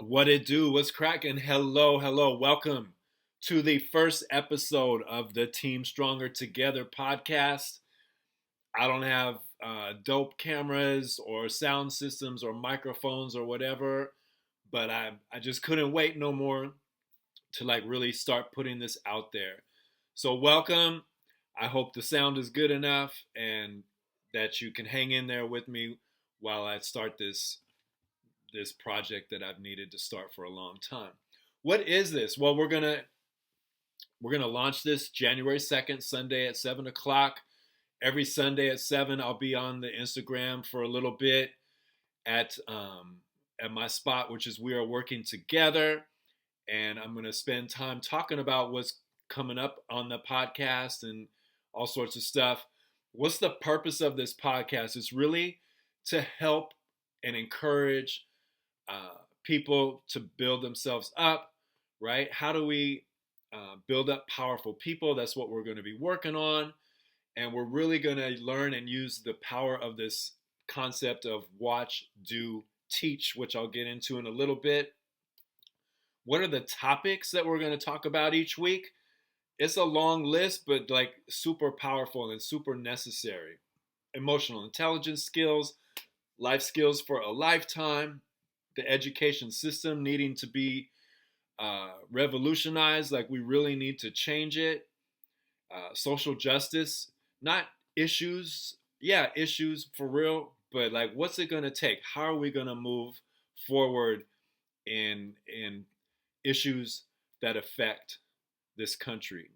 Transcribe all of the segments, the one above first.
What it do? What's cracking? Hello, hello. Welcome to the first episode of the Team Stronger Together podcast. I don't have dope cameras or sound systems or microphones or whatever, but I just couldn't wait no more to really start putting this out there. So welcome. I hope the sound is good enough and that you can hang in there with me while I start this project that I've needed to start for a long time. What is this? Well, we're gonna launch this January 2nd, Sunday at 7 o'clock. Every Sunday at 7, I'll be on the Instagram for a little bit at at my spot, which is We Are Working Together, and I'm gonna spend time talking about what's coming up on the podcast and all sorts of stuff. What's the purpose of this podcast? It's really to help and encourage people to build themselves up, right? How do we build up powerful people? That's what we're going to be working on. And we're really going to learn and use the power of this concept of watch, do, teach, which I'll get into in a little bit. What are the topics that we're going to talk about each week? It's a long list, but super powerful and super necessary. Emotional intelligence skills, life skills for a lifetime, the education system needing to be revolutionized. We really need to change it. Social justice, not issues, yeah, issues for real, but what's it going to take? How are we going to move forward in issues that affect this country?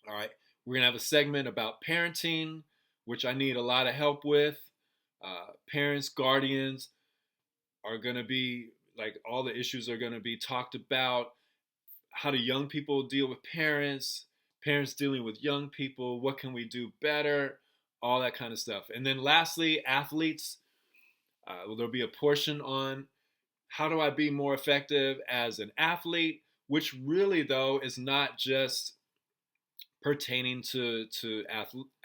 All right, we're going to have a segment about parenting, which I need a lot of help with. Parents, guardians, are going to be all the issues are going to be talked about. How do young people deal with parents, parents dealing with young people? What can we do better? All that kind of stuff. And then lastly, athletes. There'll be a portion on how do I be more effective as an athlete, which really, though, is not just pertaining to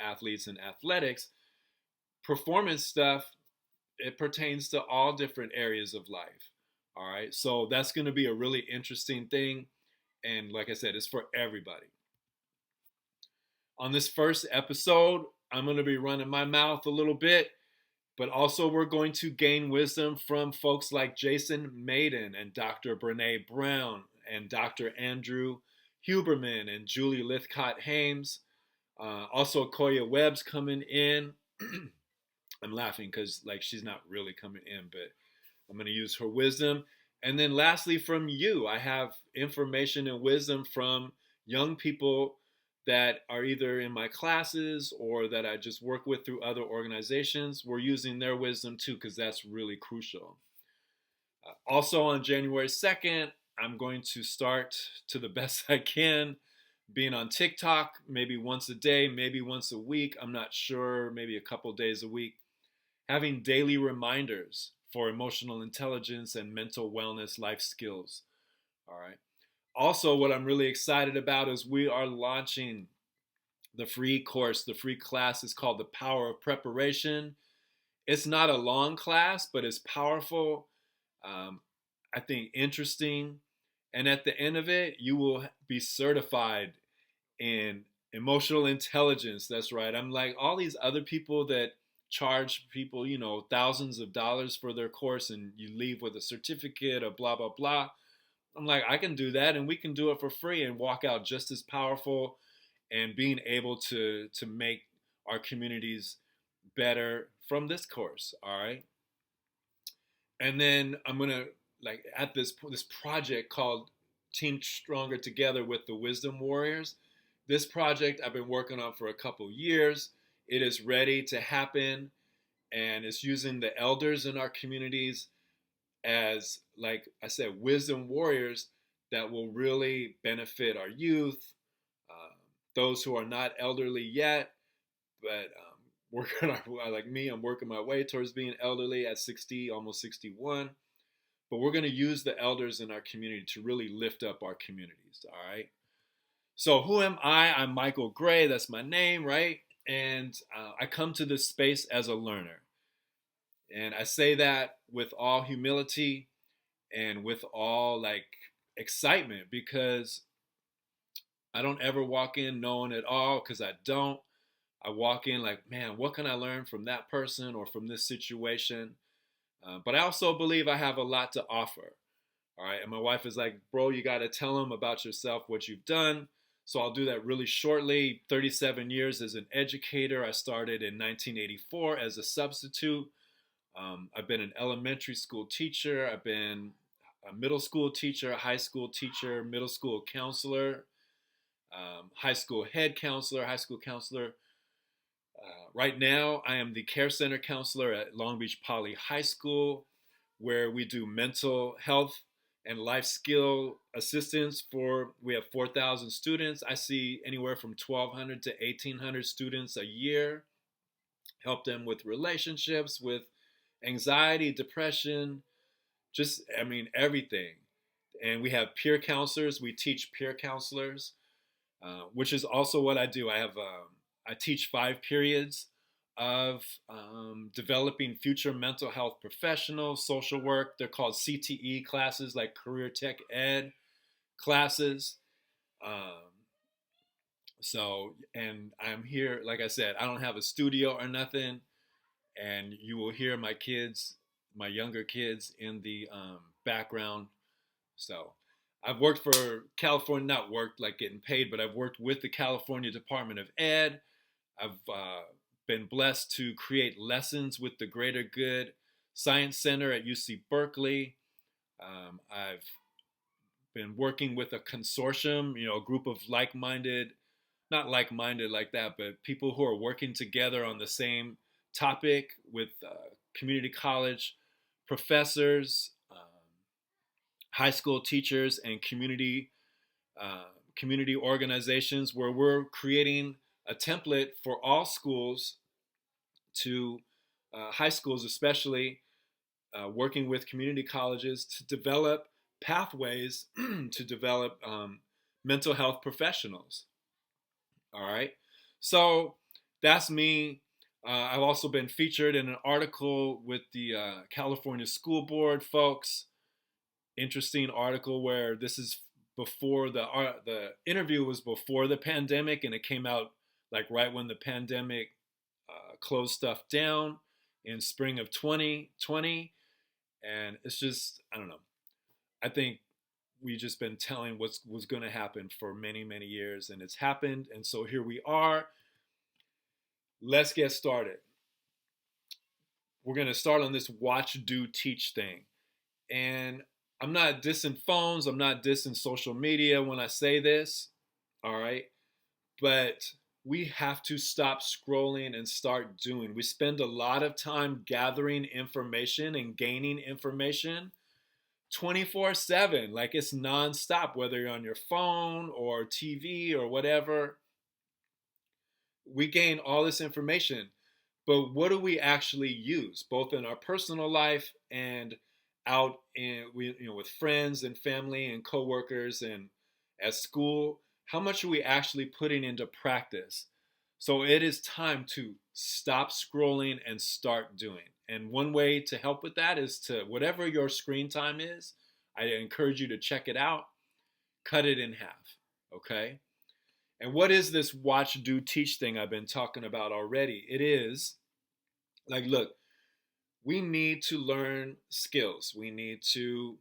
athletes and athletics. Performance stuff, it pertains to all different areas of life. All right. So that's going to be a really interesting thing. And like I said, it's for everybody. On this first episode, I'm going to be running my mouth a little bit, but also we're going to gain wisdom from folks like Jason Mayden and Dr. Brene Brown and Dr. Andrew Huberman and Julie Lythcott-Haims. Also, Koya Webb's coming in. I'm laughing because she's not really coming in, but I'm going to use her wisdom. And then lastly, from you, I have information and wisdom from young people that are either in my classes or that I just work with through other organizations. We're using their wisdom too, because that's really crucial. Also on January 2nd, I'm going to start, to the best I can, being on TikTok, maybe once a day, maybe once a week. I'm not sure, maybe a couple days a week. Having daily reminders for emotional intelligence and mental wellness life skills. All right. Also, what I'm really excited about is we are launching the free course. The free class is called The Power of Preparation. It's not a long class, but it's powerful. I think interesting. And at the end of it, you will be certified in emotional intelligence. That's right. I'm like all these other people that charge people, thousands of dollars for their course and you leave with a certificate of blah, blah, blah. I'm like, I can do that and we can do it for free and walk out just as powerful and being able to make our communities better from this course. All right. And then I'm going to at this project called Team Stronger Together with the Wisdom Warriors. This project I've been working on for a couple years. It is ready to happen, and it's using the elders in our communities as, like I said, wisdom warriors that will really benefit our youth, those who are not elderly yet, but working like me, I'm working my way towards being elderly at 60, almost 61. But we're going to use the elders in our community to really lift up our communities. All right. So who am I? I'm Michael Gray. That's my name, right? And I come to this space as a learner. And I say that with all humility. and with all like excitement, because I don't ever walk in knowing it all, because I don't. I walk in like, man, what can I learn from that person or from this situation? But I also believe I have a lot to offer. All right. And my wife is like, bro, you got to tell them about yourself, what you've done. So I'll do that really shortly. 37 years as an educator. I started in 1984 as a substitute. I've been an elementary school teacher. I've been a middle school teacher, a high school teacher, middle school counselor, high school head counselor, high school counselor. Right now, I am the care center counselor at Long Beach Poly High School, where we do mental health and life skill assistance for, we have 4,000 students. I see anywhere from 1,200 to 1,800 students a year, help them with relationships, with anxiety, depression, just, I mean, everything. And we have peer counselors. We teach peer counselors, which is also what I do. I teach 5 periods of developing future mental health professionals, social work. They're called CTE classes, like career tech ed classes. Um, and I'm here, like I said, I don't have a studio or nothing, and you will hear my kids, my younger kids, in the background. So I've worked for California, not worked like getting paid, but I've worked with the California Department of Ed. I've been blessed to create lessons with the Greater Good Science Center at UC Berkeley. I've been working with a consortium, a group of like-minded, not like-minded like that, but people who are working together on the same topic with community college professors, high school teachers, and community organizations, where we're creating a template for all schools to high schools, especially working with community colleges to develop pathways to develop mental health professionals. All right. So that's me. I've also been featured in an article with the California School Board folks. Interesting article, where this is before the interview was before the pandemic, and it came out like right when the pandemic closed stuff down in spring of 2020. And it's just, I don't know. I think we just been telling what was going to happen for many, many years, and it's happened. And so here we are. Let's get started. We're going to start on this watch, do, teach thing. And I'm not dissing phones. I'm not dissing social media when I say this. All right. But we have to stop scrolling and start doing. We spend a lot of time gathering information and gaining information 24/7. Like, it's nonstop, whether you're on your phone or TV or whatever. We gain all this information, but what do we actually use, both in our personal life and out with friends and family and coworkers and at school? How much are we actually putting into practice? So it is time to stop scrolling and start doing. And one way to help with that is to, whatever your screen time is, I encourage you to check it out, cut it in half. Okay? And what is this watch, do, teach thing I've been talking about already? It is like, look, we need to learn skills. We need to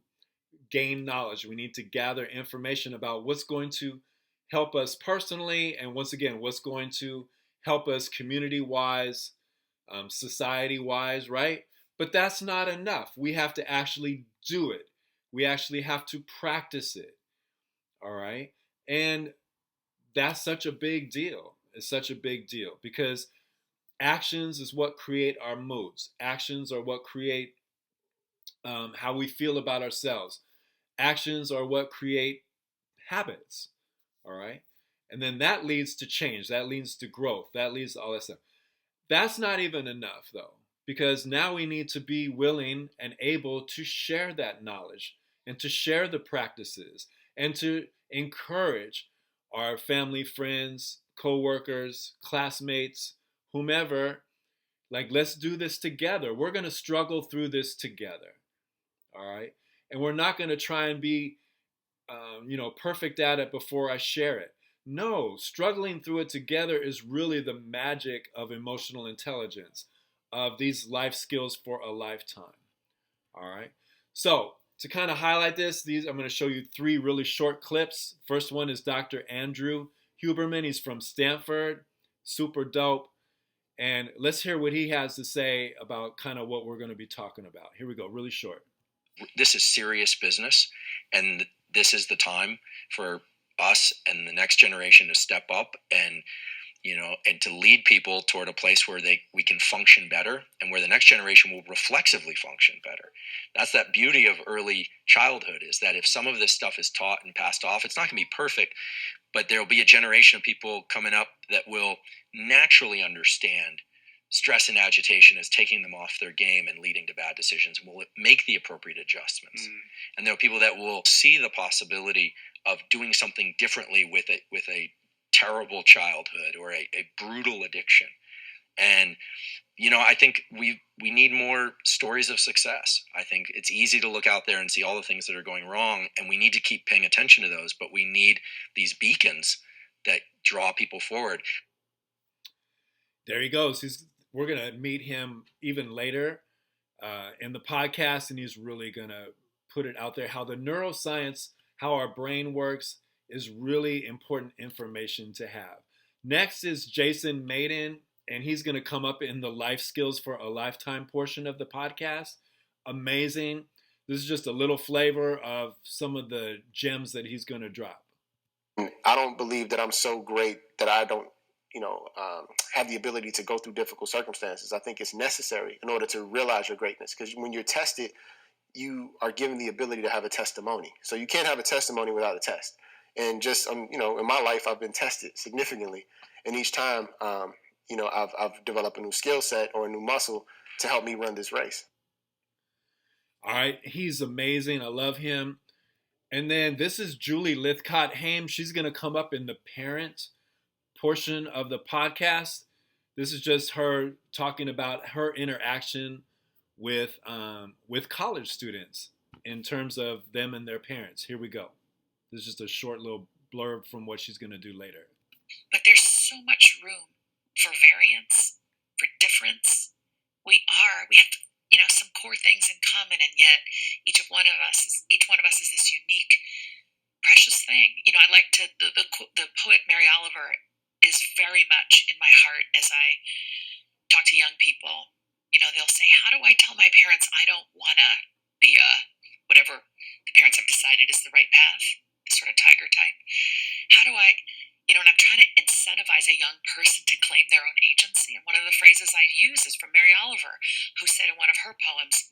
gain knowledge. We need to gather information about what's going to help us personally, and once again, what's going to help us community wise, society wise, right? But that's not enough. We have to actually do it. We actually have to practice it. All right. And that's such a big deal. It's such a big deal, because actions is what create our moods. Actions are what create how we feel about ourselves. Actions are what create habits. All right. And then that leads to change. That leads to growth. That leads to all that stuff. That's not even enough, though, because now we need to be willing and able to share that knowledge and to share the practices and to encourage our family, friends, coworkers, classmates, whomever. Like, let's do this together. We're going to struggle through this together. All right. And we're not going to try and be, perfect at it before I share it. No, struggling through it together is really the magic of emotional intelligence, of these life skills for a lifetime. All right. So to kind of highlight this, I'm going to show you 3 really short clips. First one is Dr. Andrew Huberman. He's from Stanford. Super dope. And let's hear what he has to say about kind of what we're going to be talking about. Here we go, really short. This is serious business, and this is the time for us and the next generation to step up and to lead people toward a place where we can function better, and where the next generation will reflexively function better. That's that beauty of early childhood, is that if some of this stuff is taught and passed off, it's not going to be perfect, but there will be a generation of people coming up that will naturally understand stress and agitation as taking them off their game and leading to bad decisions, and will make the appropriate adjustments. And there are people that will see the possibility of doing something differently with a terrible childhood or a brutal addiction. And I think we need more stories of success. I think it's easy to look out there and see all the things that are going wrong, and we need to keep paying attention to those, but we need these beacons that draw people forward. There he goes. We're going to meet him even later in the podcast, and he's really going to put it out there how the neuroscience, how our brain works, is really important information to have. Next is Jason Mayden, and he's going to come up in the life skills for a lifetime portion of the podcast. Amazing. This is just a little flavor of some of the gems that he's going to drop. I don't believe that I'm so great that I don't have the ability to go through difficult circumstances. I think it's necessary in order to realize your greatness, because when you're tested, you are given the ability to have a testimony. So you can't have a testimony without a test. And just, in my life, I've been tested significantly. And each time, I've developed a new skill set or a new muscle to help me run this race. All right. He's amazing. I love him. And then this is Julie Lythcott-Haims. She's going to come up in the parent portion of the podcast. This is just her talking about her interaction with college students in terms of them and their parents. Here we go. This is just a short little blurb from what she's going to do later. But there's so much room for variance, for difference. We have some core things in common, and yet each one of us is this unique, precious thing. I like the poet Mary Oliver is very much in my heart as I talk to young people. They'll say, how do I tell my parents I don't want to be whatever the parents have decided is the right path, this sort of tiger type? How do I, and I'm trying to incentivize a young person to claim their own agency. And one of the phrases I use is from Mary Oliver, who said in one of her poems,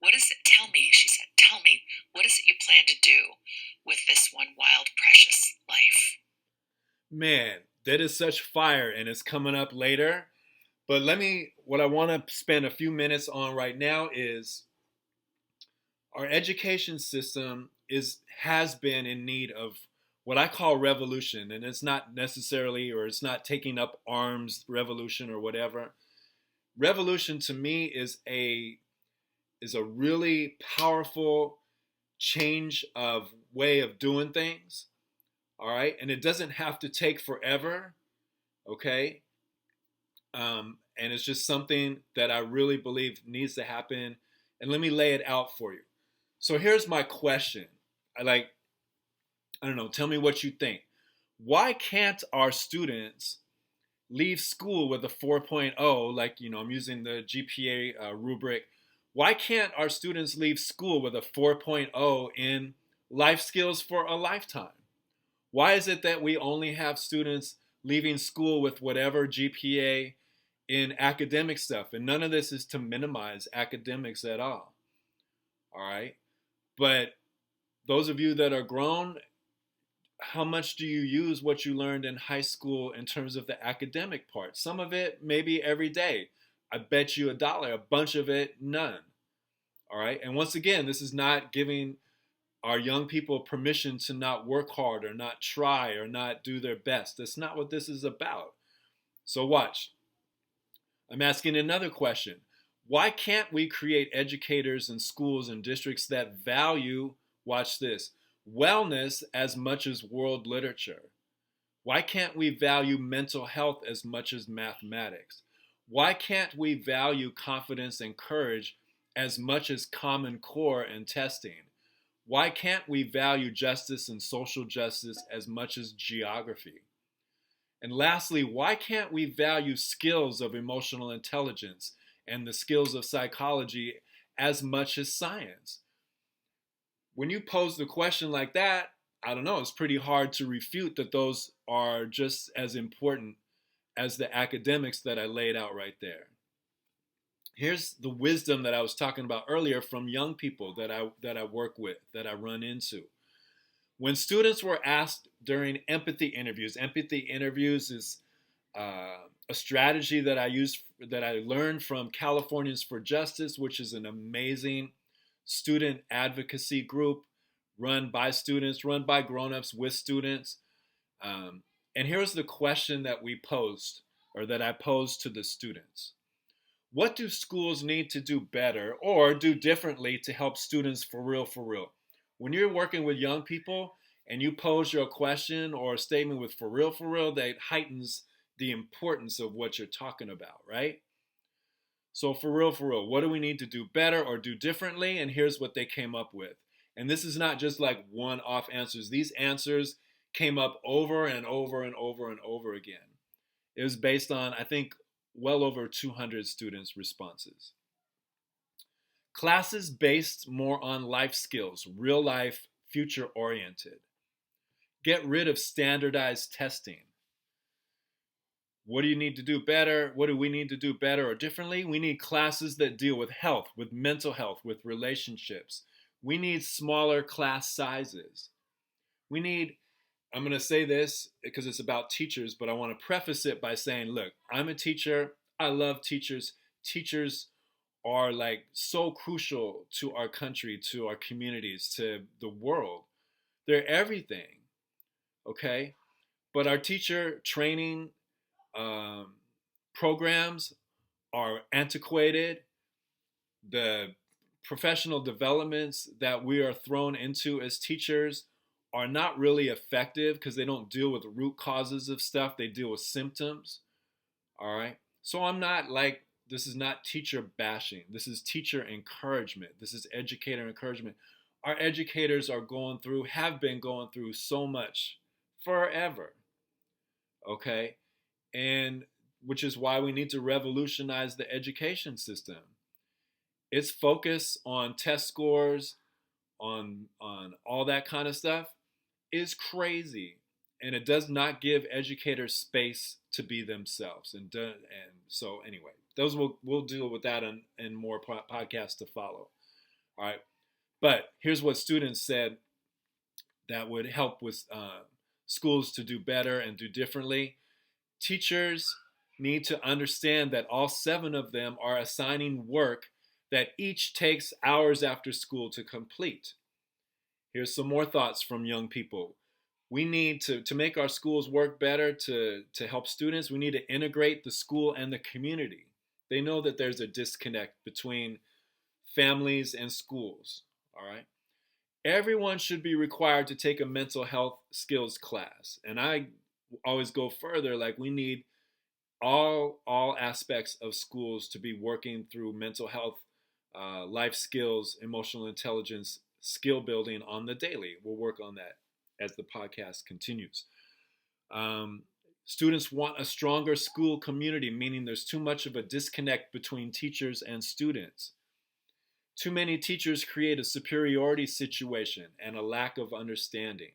she said, tell me, what is it you plan to do with this one wild, precious life? Man, that is such fire, and it's coming up later. But what I want to spend a few minutes on right now is our education system has been in need of what I call revolution. And it's not necessarily, or it's not taking up arms revolution or whatever. Revolution to me is a really powerful change of way of doing things. All right. And it doesn't have to take forever. Okay. And it's just something that I really believe needs to happen. And let me lay it out for you. So here's my question. I don't know, tell me what you think. Why can't our students leave school with a 4.0? Like, I'm using the GPA rubric. Why can't our students leave school with a 4.0 in life skills for a lifetime? Why is it that we only have students leaving school with whatever GPA in academic stuff? And none of this is to minimize academics at all. All right. But those of you that are grown, how much do you use what you learned in high school in terms of the academic part? Some of it, maybe every day. I bet you $1. A bunch of it, none. All right. And once again, this is not giving our young people permission to not work hard or not try or not do their best. That's not what this is about. So watch. I'm asking another question. Why can't we create educators and schools and districts that value, watch this, wellness as much as world literature? Why can't we value mental health as much as mathematics? Why can't we value confidence and courage as much as Common Core and testing? Why can't we value justice and social justice as much as geography? And lastly, why can't we value skills of emotional intelligence and the skills of psychology as much as science? When you pose the question like that, I don't know, it's pretty hard to refute that those are just as important as the academics that I laid out right there. Here's the wisdom that I was talking about earlier from young people that I work with, that I run into. When students were asked during empathy interviews is a strategy that I use, that I learned from Californians for Justice, which is an amazing student advocacy group run by students, run by grown-ups with students. And here's the question that we posed, or that I posed to the students. What do schools need to do better or do differently to help students for real, for real? When you're working with young people and you pose your question or a statement with for real, that heightens the importance of what you're talking about, right? So for real, what do we need to do better or do differently? And here's what they came up with. And this is not just like one-off answers. These answers came up over and over and over and over again. It was based on, I think, well over 200 students' responses. Classes based more on life skills, real life, future oriented. Get rid of standardized testing. What do you need to do better? What do we need to do better or differently? We need classes that deal with health, with mental health, with relationships. We need smaller class sizes. We need, I'm going to say this because it's about teachers, but I want to preface it by saying, look, I'm a teacher. I love teachers. Teachers are like so crucial to our country, to our communities, to the world. They're everything, okay? But our teacher training programs are antiquated. The professional developments that we are thrown into as teachers are not really effective because they don't deal with root causes of stuff. They deal with symptoms. All right. So I'm not like, this is not teacher bashing. This is teacher encouragement. This is educator encouragement. Our educators are going through, have been going through so much forever. Okay. And which is why we need to revolutionize the education system. Its focus on test scores, on all that kind of stuff is crazy, and it does not give educators space to be themselves. And so anyway, those we'll deal with that in more podcasts to follow. All right, but here's what students said that would help with schools to do better and do differently. Teachers need to understand that all 7 of them are assigning work that each takes hours after school to complete. Here's some more thoughts from young people. We need to make our schools work better to help students. We need to integrate the school and the community. They know that there's a disconnect between families and schools. All right. Everyone should be required to take a mental health skills class. And I always go further, like we need all aspects of schools to be working through mental health, life skills, emotional intelligence, skill building on the daily. We'll work on that as the podcast continues. Students want a stronger school community, meaning there's too much of a disconnect between teachers and students. Too many teachers create a superiority situation and a lack of understanding.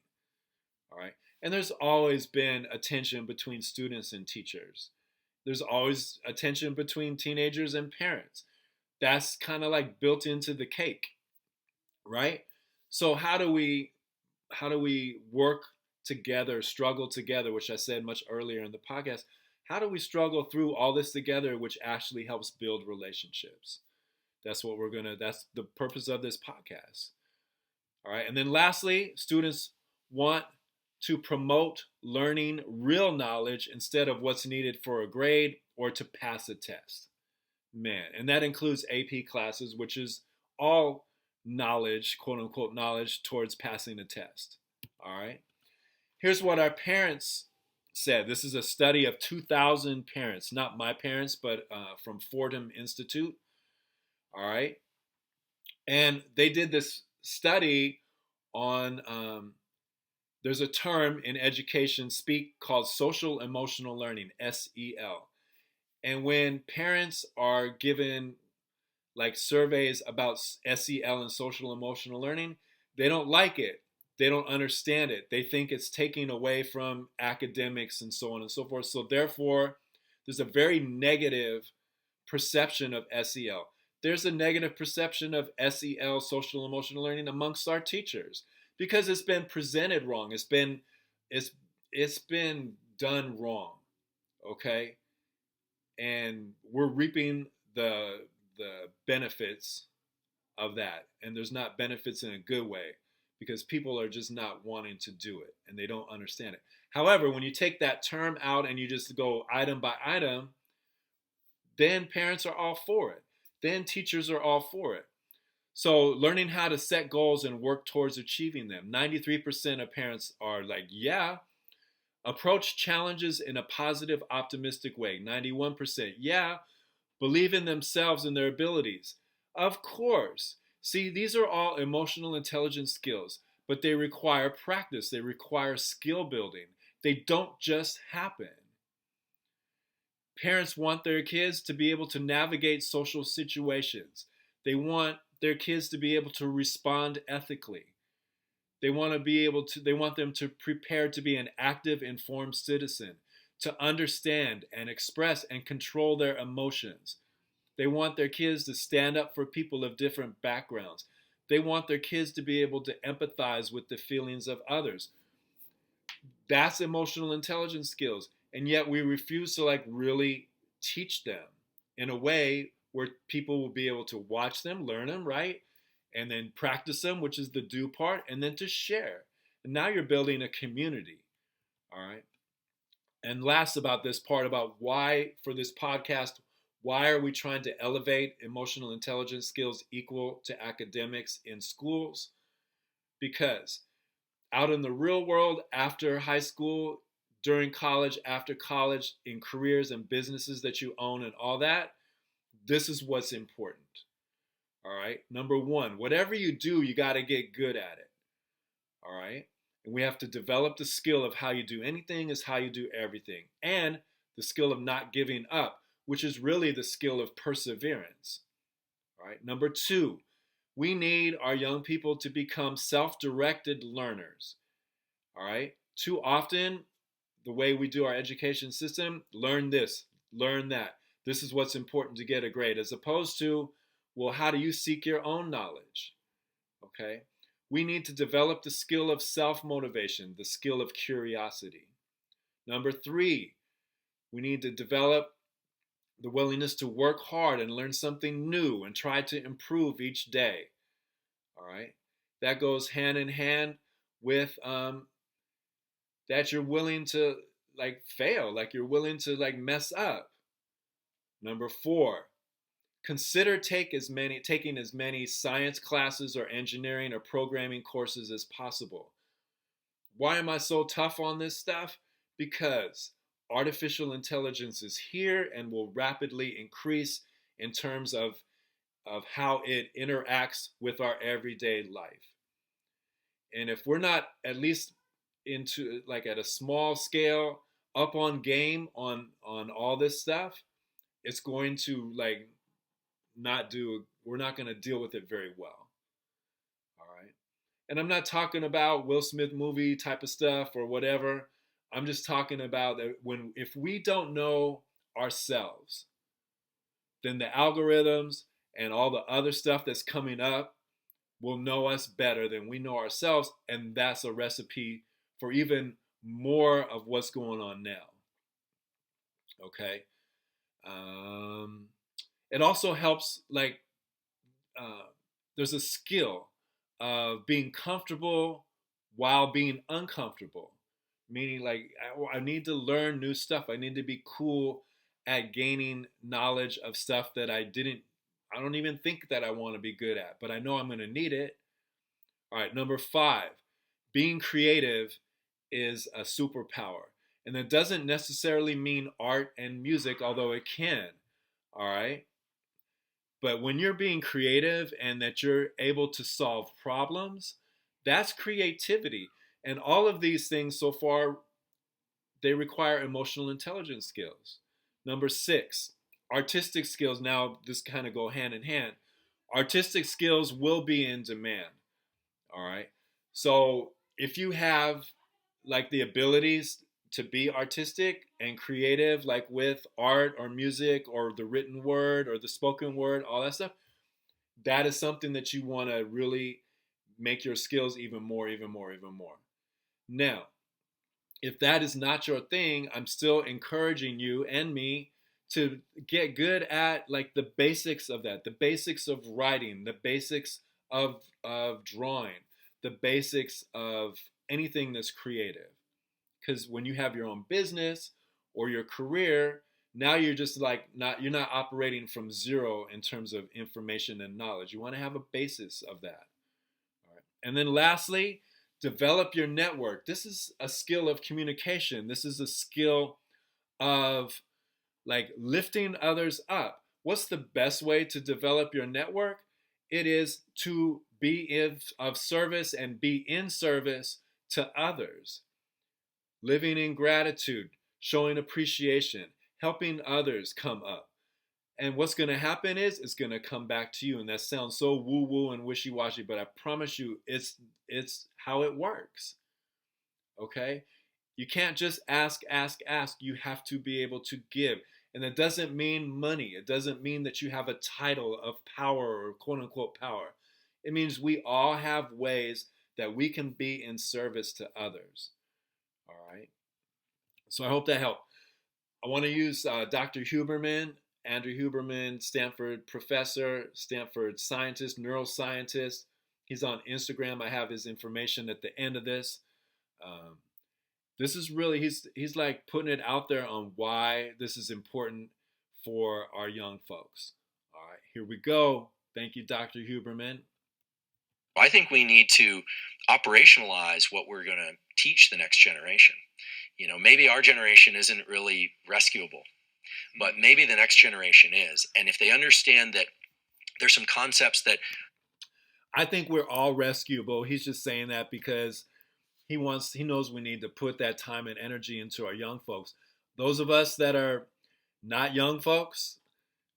All right. And there's always been a tension between students and teachers. There's always a tension between teenagers and parents. That's kind of like built into the cake, right? So how do we work together, struggle together, which I said much earlier in the podcast? How do we struggle through all this together, which actually helps build relationships? That's the purpose of this podcast. All right. And then lastly, students want to promote learning real knowledge instead of what's needed for a grade or to pass a test. man. And that includes AP classes, which is all knowledge, quote unquote, knowledge towards passing a test. All right. Here's what our parents said. This is a study of 2,000 parents, not my parents, but from Fordham Institute. All right. And they did this study on, there's a term in education speak called social emotional learning, SEL. And when parents are given like surveys about SEL and social emotional learning, they don't like it. They don't understand it. They think it's taking away from academics and so on and so forth. So therefore, there's a very negative perception of SEL. There's a negative perception of SEL, social emotional learning, amongst our teachers because it's been presented wrong. It's been done wrong. Okay, and we're reaping the benefits of that, and there's not benefits in a good way because people are just not wanting to do it and they don't understand it. However, when you take that term out and you just go item by item, then parents are all for it. Then teachers are all for it. So learning how to set goals and work towards achieving them. 93% of parents are like, yeah. Approach challenges in a positive, optimistic way. 91%, yeah. Believe in themselves and their abilities. Of course. See, these are all emotional intelligence skills, but they require practice. They require skill building. They don't just happen. Parents want their kids to be able to navigate social situations. They want their kids to be able to respond ethically. They want them to prepare to be an active, informed citizen, to understand and express and control their emotions. They want their kids to stand up for people of different backgrounds. They want their kids to be able to empathize with the feelings of others. That's emotional intelligence skills. And yet we refuse to really teach them in a way where people will be able to watch them, learn them, right? And then practice them, which is the do part, and then to share. And now you're building a community. All right. And last about this part about why for this podcast, why are we trying to elevate emotional intelligence skills equal to academics in schools? Because out in the real world, after high school, during college, after college, in careers and businesses that you own and all that, this is what's important. All right. Number one, whatever you do, you got to get good at it. All right. And we have to develop the skill of how you do anything is how you do everything. And the skill of not giving up, which is really the skill of perseverance. All right. Number two, we need our young people to become self-directed learners. All right. Too often, the way we do our education system, learn this, learn that. This is what's important to get a grade, as opposed to, well, how do you seek your own knowledge? Okay. We need to develop the skill of self-motivation, the skill of curiosity. Number three, we need to develop the willingness to work hard and learn something new and try to improve each day. All right. That goes hand in hand with that you're willing to fail, you're willing to mess up. Number four, consider taking as many science classes or engineering or programming courses as possible. Why am I so tough on this stuff? Because artificial intelligence is here and will rapidly increase in terms of how it interacts with our everyday life. And if we're not at least into at a small scale up on game on all this stuff, it's going to we're not going to deal with it very well. All right. And I'm not talking about Will Smith movie type of stuff or whatever. I'm just talking about that if we don't know ourselves, then the algorithms and all the other stuff that's coming up will know us better than we know ourselves. And that's a recipe for even more of what's going on now. Okay. It also helps there's a skill of being comfortable while being uncomfortable, meaning I need to learn new stuff. I need to be cool at gaining knowledge of stuff that I don't even think that I want to be good at, but I know I'm going to need it. All right, number 5, being creative is a superpower. And that doesn't necessarily mean art and music, although it can. All right. But when you're being creative and that you're able to solve problems, that's creativity. And all of these things so far, they require emotional intelligence skills. Number 6, artistic skills. Now, this kind of go hand in hand. Artistic skills will be in demand. All right. So if you have like the abilities to be artistic and creative, like with art or music or the written word or the spoken word, all that stuff, that is something that you want to really make your skills even more, even more, even more. Now, if that is not your thing, I'm still encouraging you and me to get good at like the basics of that, the basics of writing, the basics of drawing, the basics of anything that's creative. Because when you have your own business or your career, now you're just like you're not operating from zero in terms of information and knowledge. You want to have a basis of that. All right. And then lastly, develop your network. This is a skill of communication. This is a skill of like lifting others up. What's the best way to develop your network? It is to be of service and be in service to others. Living in gratitude, showing appreciation, helping others come up. And what's going to happen is it's going to come back to you. And that sounds so woo-woo and wishy-washy, but I promise you it's how it works. Okay? You can't just ask. You have to be able to give. And that doesn't mean money. It doesn't mean that you have a title of power or quote unquote power. It means we all have ways that we can be in service to others. All right? So I hope that helped. I want to use Dr. Huberman, Andrew Huberman, Stanford professor, Stanford scientist, neuroscientist. He's on Instagram. I have his information at the end of this. This is really, he's like putting it out there on why this is important for our young folks. All right, here we go. Thank you, Dr. Huberman. I think we need to operationalize what we're going to teach the next generation. You know, maybe our generation isn't really rescuable, but maybe the next generation is. And if they understand that there's some concepts that I think we're all rescuable. He's just saying that because he knows we need to put that time and energy into our young folks. Those of us that are not young folks,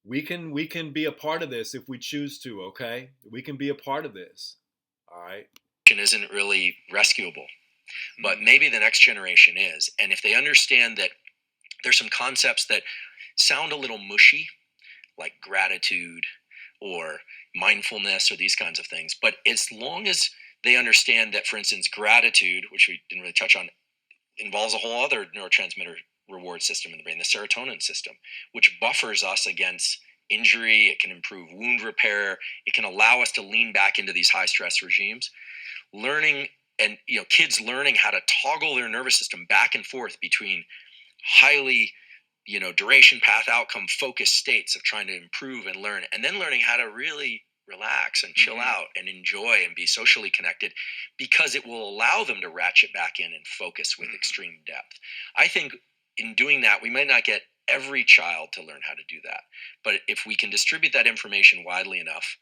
we can be a part of this if we choose to, okay? We can be a part of this. All right. Isn't really rescuable, but maybe the next generation is. And if they understand that there's some concepts that sound a little mushy, like gratitude or mindfulness or these kinds of things, but as long as they understand that, for instance, gratitude, which we didn't really touch on, involves a whole other neurotransmitter reward system in the brain, the serotonin system, which buffers us against injury. It can improve wound repair. It can allow us to lean back into these high stress regimes. Learning and kids learning how to toggle their nervous system back and forth between highly duration, path, outcome focused states of trying to improve and learn, and then learning how to really relax and chill out and enjoy and be socially connected, because it will allow them to ratchet back in and focus with extreme depth. I think in doing that, we might not get every child to learn how to do that, but if we can distribute that information widely enough,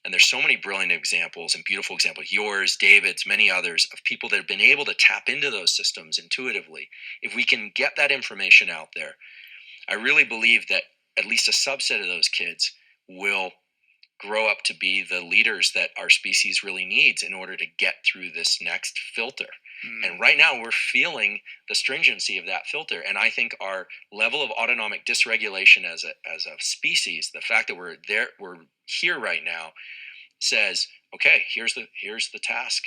and there's so many brilliant examples and beautiful examples, yours, David's, many others, of people that have been able to tap into those systems intuitively. If we can get that information out there, I really believe that at least a subset of those kids will grow up to be the leaders that our species really needs in order to get through this next filter. And right now we're feeling the stringency of that filter. And I think our level of autonomic dysregulation as a species, the fact that we're here right now, says, okay, here's the task.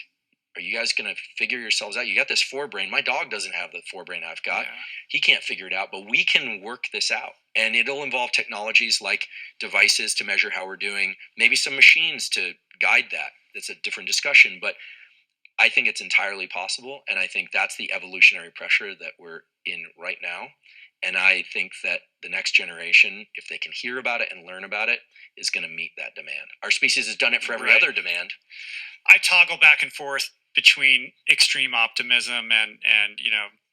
Are you guys going to figure yourselves out? You got this forebrain. My dog doesn't have the forebrain I've got. Yeah. He can't figure it out, but we can work this out. And it'll involve technologies like devices to measure how we're doing, maybe some machines to guide that. That's a different discussion, but I think it's entirely possible. And I think that's the evolutionary pressure that we're in right now. And I think that the next generation, if they can hear about it and learn about it, is going to meet that demand. Our species has done it for every other demand. I toggle back and forth between extreme optimism and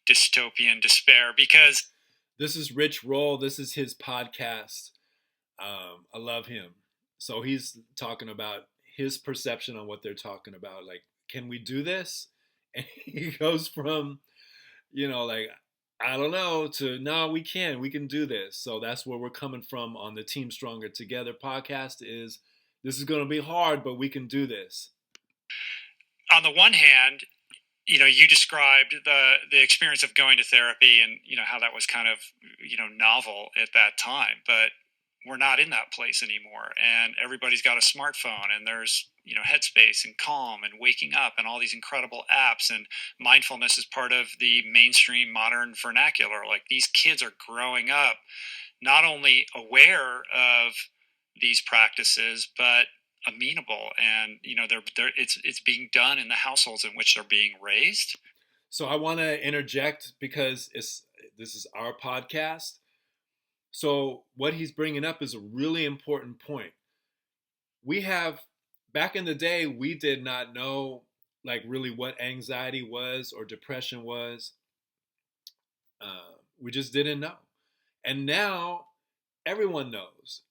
dystopian despair, because this is Rich Roll. This is his podcast. I love him. So he's talking about his perception on what they're talking about. Like, can we do this? And he goes from, like, I don't know, to no, we can do this. So that's where we're coming from on the Team Stronger Together podcast. Is this is going to be hard, but we can do this. On the one hand, you described the experience of going to therapy and, how that was kind of, novel at that time, but we're not in that place anymore. And everybody's got a smartphone, and there's, Headspace and Calm and Waking Up and all these incredible apps, and mindfulness is part of the mainstream modern vernacular. Like, these kids are growing up not only aware of these practices, but amenable, and it's being done in the households in which they're being raised. So I want to interject because this is our podcast. So what he's bringing up is a really important point. We have, back in the day, we did not know like really what anxiety was or depression was. We just didn't know. And now everyone knows.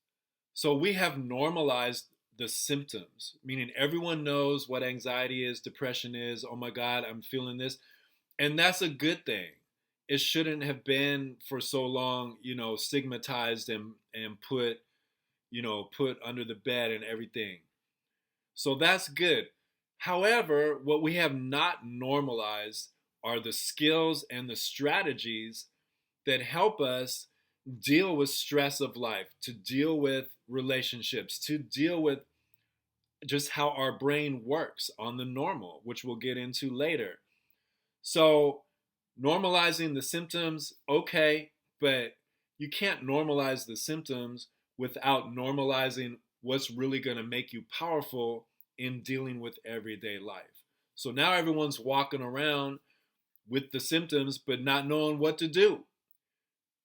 So we have normalized the symptoms, meaning everyone knows what anxiety is, depression is. Oh my God, I'm feeling this. And that's a good thing. It shouldn't have been for so long, stigmatized and put under the bed and everything. So that's good. However, what we have not normalized are the skills and the strategies that help us deal with stress of life, to deal with relationships, to deal with just how our brain works on the normal, which we'll get into later. So normalizing the symptoms, okay, but you can't normalize the symptoms without normalizing what's really going to make you powerful in dealing with everyday life. So now everyone's walking around with the symptoms, but not knowing what to do.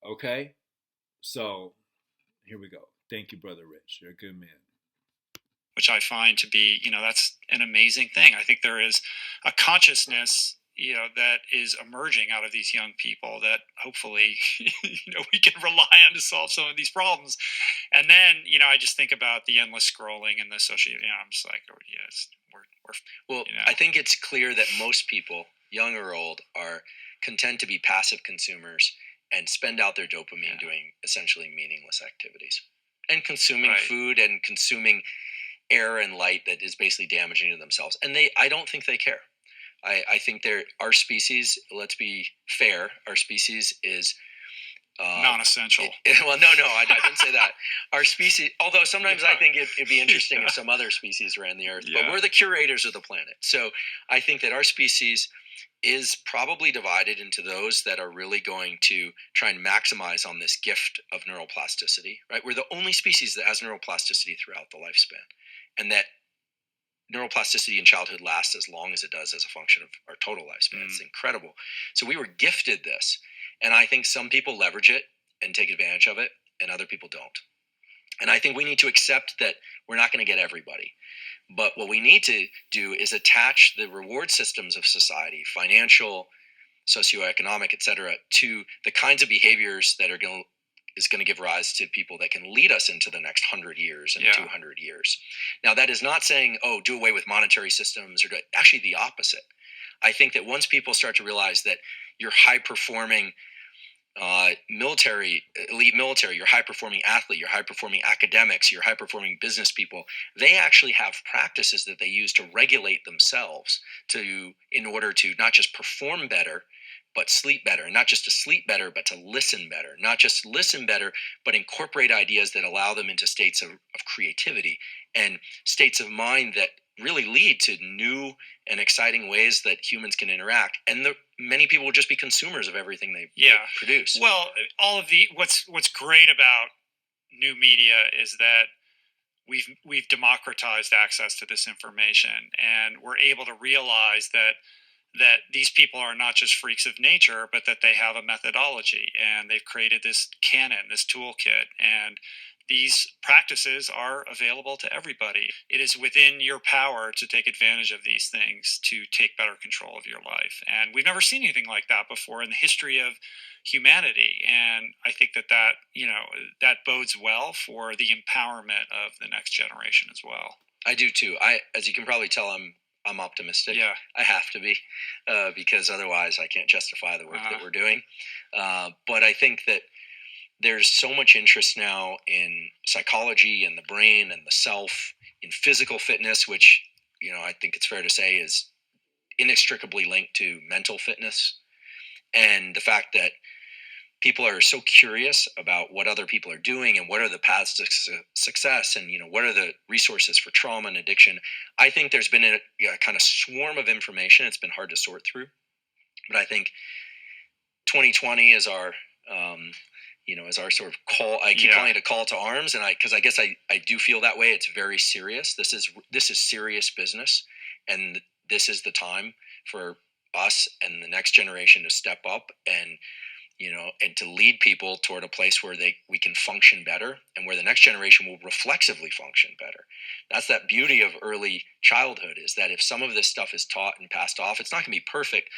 Okay? So here we go. Thank you, Brother Rich. You're a good man. Which I find to be, that's an amazing thing. I think there is a consciousness, that is emerging out of these young people that hopefully, we can rely on to solve some of these problems. And then, I just think about the endless scrolling and the social, I'm just like, oh yes, well, I think it's clear that most people, young or old, are content to be passive consumers and spend out their dopamine doing essentially meaningless activities and consuming food and consuming air and light that is basically damaging to themselves. And I don't think they care. I think our species, let's be fair, our species is non-essential. Well, no, I didn't say that. Our species, although sometimes I think it'd be interesting if some other species ran the earth, but we're the curators of the planet. So I think that our species is probably divided into those that are really going to try and maximize on this gift of neuroplasticity, right? We're the only species that has neuroplasticity throughout the lifespan, and that neuroplasticity in childhood lasts as long as it does as a function of our total lifespan. It's incredible. So we were gifted this, and I think some people leverage it and take advantage of it, and other people don't. And I think we need to accept that we're not going to get everybody. But what we need to do is attach the reward systems of society, financial, socioeconomic, et cetera, to the kinds of behaviors that is going to give rise to people that can lead us into the next 100 years and 200 years. Now, that is not saying, do away with monetary systems, or actually the opposite. I think that once people start to realize that you're high-performing elite military, your high-performing athlete, your high-performing academics, your high-performing business people, they actually have practices that they use to regulate themselves in order to not just perform better, but sleep better. And not just to sleep better, but to listen better. Not just listen better, but incorporate ideas that allow them into states of creativity and states of mind that really lead to new and exciting ways that humans can interact. And many people will just be consumers of everything they produce. Well, all of what's great about new media is that we've democratized access to this information, and we're able to realize that that these people are not just freaks of nature, but that they have a methodology, and they've created this canon, this toolkit, and these practices are available to everybody. It is within your power to take advantage of these things to take better control of your life. And we've never seen anything like that before in the history of humanity. And I think that bodes well for the empowerment of the next generation as well. I do too. As you can probably tell, I'm optimistic. Yeah. I have to be, because otherwise I can't justify the work that we're doing. But I think that there's so much interest now in psychology and the brain and the self, in physical fitness, which, I think it's fair to say is inextricably linked to mental fitness. And the fact that people are so curious about what other people are doing and what are the paths to success, and what are the resources for trauma and addiction. I think there's been a kind of swarm of information. It's been hard to sort through, but I think 2020 is our is our sort of call. I keep calling it a call to arms, and because I guess I do feel that way. It's very serious. This is serious business, and this is the time for us and the next generation to step up and to lead people toward a place where we can function better, and where the next generation will reflexively function better. That's that beauty of early childhood, is that if some of this stuff is taught and passed off, it's not going to be perfect,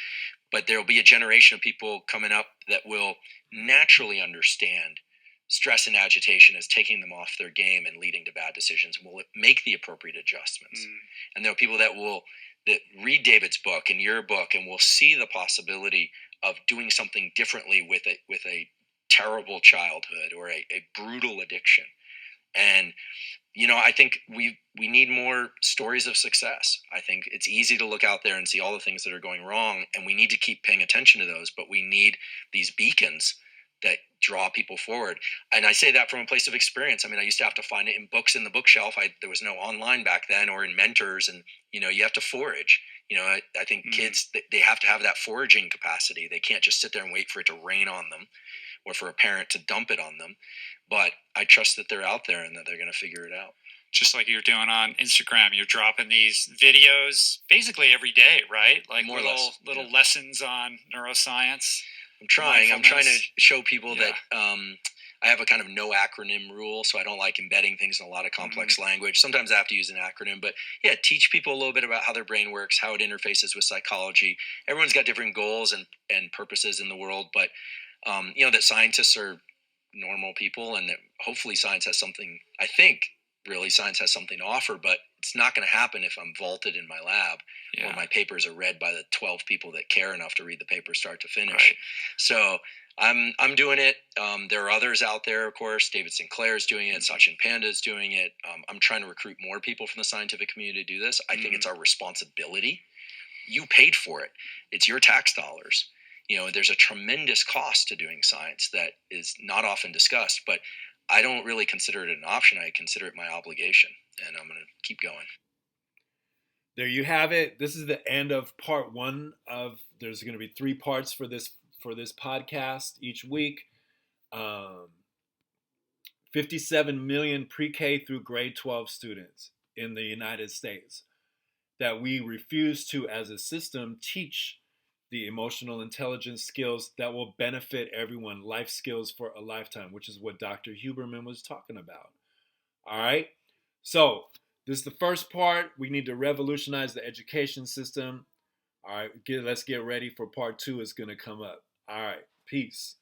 but there will be a generation of people coming up that will naturally understand stress and agitation as taking them off their game and leading to bad decisions, and will make the appropriate adjustments. And there are people that read David's book and your book, and will see the possibility of doing something differently with a terrible childhood or a brutal addiction. And I think we need more stories of success. I think it's easy to look out there and see all the things that are going wrong, and we need to keep paying attention to those, but we need these beacons that draw people forward. And I say that from a place of experience. I mean, I used to have to find it in books in the bookshelf. There was no online back then, or in mentors, and you have to forage. I think kids, they have to have that foraging capacity. They can't just sit there and wait for it to rain on them, or for a parent to dump it on them. But I trust that they're out there and that they're going to figure it out. Just like you're doing on Instagram, you're dropping these videos basically every day, right? Like more little lessons on neuroscience. I'm trying to show people that I have a kind of no acronym rule, so I don't like embedding things in a lot of complex language. Sometimes I have to use an acronym, but teach people a little bit about how their brain works, how it interfaces with psychology. Everyone's got different goals and purposes in the world, but that scientists are normal people, and that hopefully science has something to offer, but it's not going to happen if I'm vaulted in my lab, or my papers are read by the 12 people that care enough to read the paper start to finish. Right. So I'm doing it. There are others out there, of course. David Sinclair's doing it. Sachin Panda's doing it. I'm trying to recruit more people from the scientific community to do this. I think it's our responsibility. You paid for it. It's your tax dollars. There's a tremendous cost to doing science that is not often discussed, but I don't really consider it an option. I consider it my obligation, and I'm going to keep going. There you have it. This is the end of part one there's going to be 3 parts for this podcast each week. 57 million pre-K through grade 12 students in the United States that we refuse to, as a system, teach the emotional intelligence skills that will benefit everyone, life skills for a lifetime, which is what Dr. Huberman was talking about. All right? So this is the first part. We need to revolutionize the education system. All right, let's get ready for part 2. It's going to come up. All right, peace.